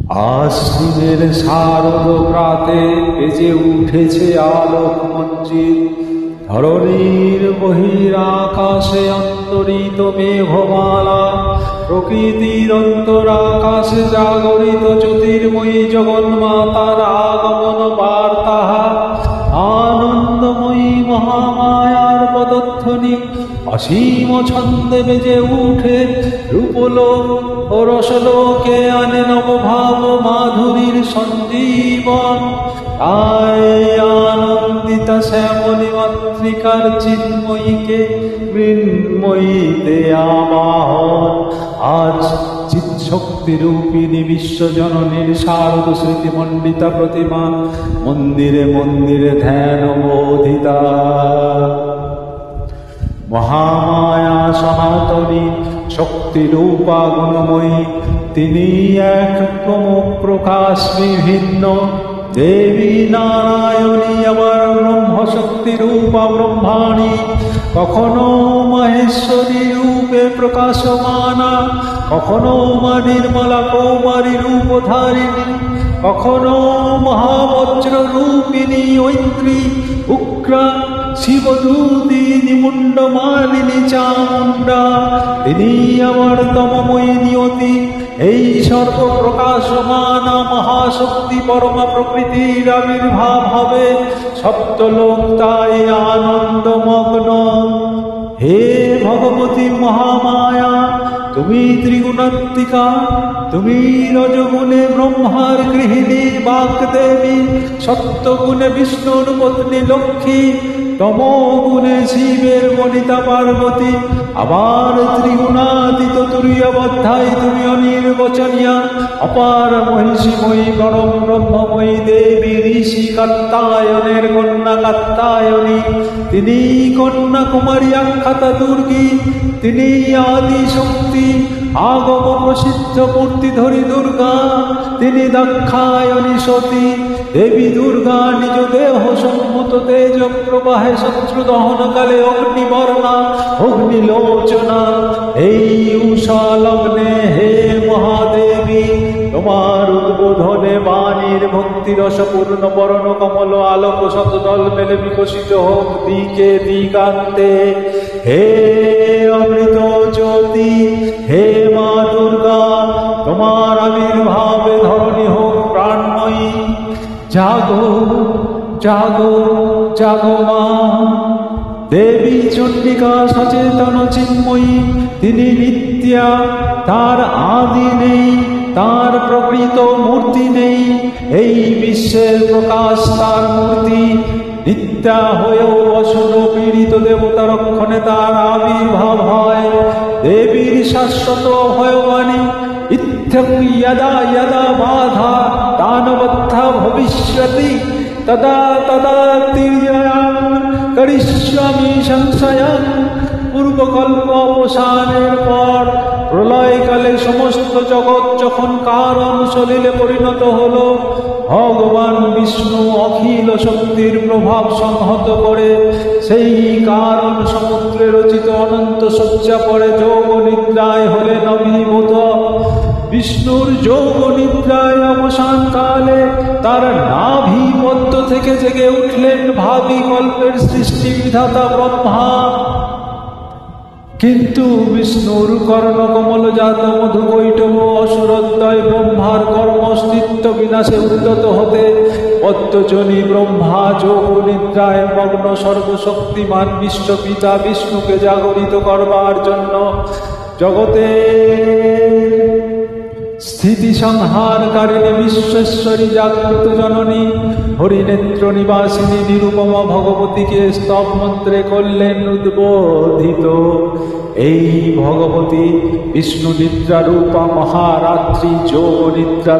আশ্বিনের শারদ প্রাতে বেজে উঠেছে আলোক মঞ্জিল। ধরণীর বহিরাকাশে অন্তরিত মেঘমালা, প্রকৃতির অন্তরাকাশে জাগরিত জ্যোতির্ময়ী জগন্মাতার আগমন বার্তা। আনন্দময়ী মহামায়ার পদধ্বনি অসীম ছন্দে বেজে উঠে রূপলোক ও রসলোকে আনে নবভাব মাধুরীর সঞ্জীবন। তাই আনন্দিতা শ্যামলী মাতৃকার চিন্ময়ীকে মৃন্ময়ীতে আবাহন। আজ চিৎশক্তিরূপিণী বিশ্বজননীর শারদ স্মৃতিমণ্ডিতা প্রতিমা মন্দিরে মন্দিরে ধ্যান বোধিতা। মহামায়া সনাতনী শক্তিরূপা গুণময়ী, তিনি এক প্রমুখ প্রকাশ বিভিন্ন। দেবী নারায়ণী আবার ব্রহ্মশক্তি রূপা ব্রহ্মাণী, কখনো মহেশ্বরী রূপে প্রকাশমানা, কখনো মা নির্মলা কৌমারী রূপধারিণী, কখনো মহাবজ্র রূপিণী ঐত্রী উগ্রা শিবদূতি নিমুণ্ডমালিনী চামুণ্ডা। তিনি আবার তমময়ী নিয়তি, এই সর্বপ্রকাশমানা মহাশক্তি পরমা প্রকৃতির আবির্ভাব হবে। সপ্তলোক তাই আনন্দমগ্ন। হে ভগবতী মহামায়া, তুমি ত্রিগুণাত্মিকা, তুমি রজগুণে ব্রহ্মার গৃহিণী বাগদেবী, সত্যগুণে বিষ্ণুর পত্নী লক্ষ্মী, তমগুণে শিবের বনিতা পার্বতী, আবার ত্রিগুণাতীত তুরীয়বদ্ধায় তুমি অনির্বচনীয়া অপার মহিষীময়ী পরম ব্রহ্মময়ী দেবী ঋষি কাত্যায়নের কন্যা কাত্যায়নী। তিনি কন্যা কুমারী আখ্যাতা দুর্গী, তিনি আদি শক্তি আগম প্রসিদ্ধ মূর্তিধরী দুর্গা। তিনি দাক্ষায়ণী সতী দেবী দুর্গা, নিজ দেহ সম্মত তেজ প্রবাহে শত্রু দহনকালে অগ্নিবর্ণা অগ্নিলোচনা। এই উষা লগ্নে হে মহাদেবী, তোমার উদ্বোধনে বাণীর ভক্তি রসপূর্ণ বরণ কমল আলোক শতদল মেলে বিকশিত হোক দিকে দিগান্তে। হে অমৃত জ্যোতি, হে মা দুর্গা, তোমার আবির্ভাবে ধরণী হোক প্রাণময়ী। জাগো জাগো জাগো মা। দেবী চণ্ডিকা সচেতন চিন্ময়ী, তিনি নিত্যা, তার আদি নেই, তার প্রকৃত মূর্তি নেই। এই বিশ্বের প্রকাশ তার মূর্তি, নিত্যা হয়েও অসুর পীড়িত দেবতা রক্ষণে তার আবির্ভাব হয়। দেবীর শাশ্বত ভয়বাণী ইত্থং যদা যদা বাধা দানবত্থা ভবিষ্যতি তদা তদা তির্যয়াং করিষ্যামি সংশয়ং। পূর্বকল্প অবসানের পর প্রলয়কালে সমস্ত জগৎ যখন কারণ সলিলে পরিণত হল, ভগবান বিষ্ণু অখিল শক্তির প্রভাব সংহত করে সেই কারণ সমুদ্রে রচিত অনন্ত শয্যা পরে যোগ নিদ্রায় হলেন অভিভূত। বিষ্ণুর যোগ নিদ্রায় অবসান কালে তার নাভি পদ্ম থেকে জেগে উঠলেন ভাবি কল্পের সৃষ্টি বিধাতা ব্রহ্মা। কিন্তু বিষ্ণুর কর্ণকমলজাত মধুকৈটভ অসুরোদয় ব্রহ্মার কর্মস্তিত্ব বিনাশে উদ্যত হতে পদ্মজনী ব্রহ্মা যোগ নিদ্রায় মগ্ন সর্বশক্তিমান বিশ্বপিতা বিষ্ণুকে জাগরিত করবার জন্য জগতে স্থিতি সংহারকারিণী বিশ্বেশ্বরী জাগ্রত জননী হরিনেত্র নিবাসিনী নিরুপমা ভগবতীকে স্তব মন্ত্রে করলেন উদ্বোধিত। এই ভগবতী বিষ্ণু নিদ্রা রূপা মহারাত্রি যোগ নিদ্রা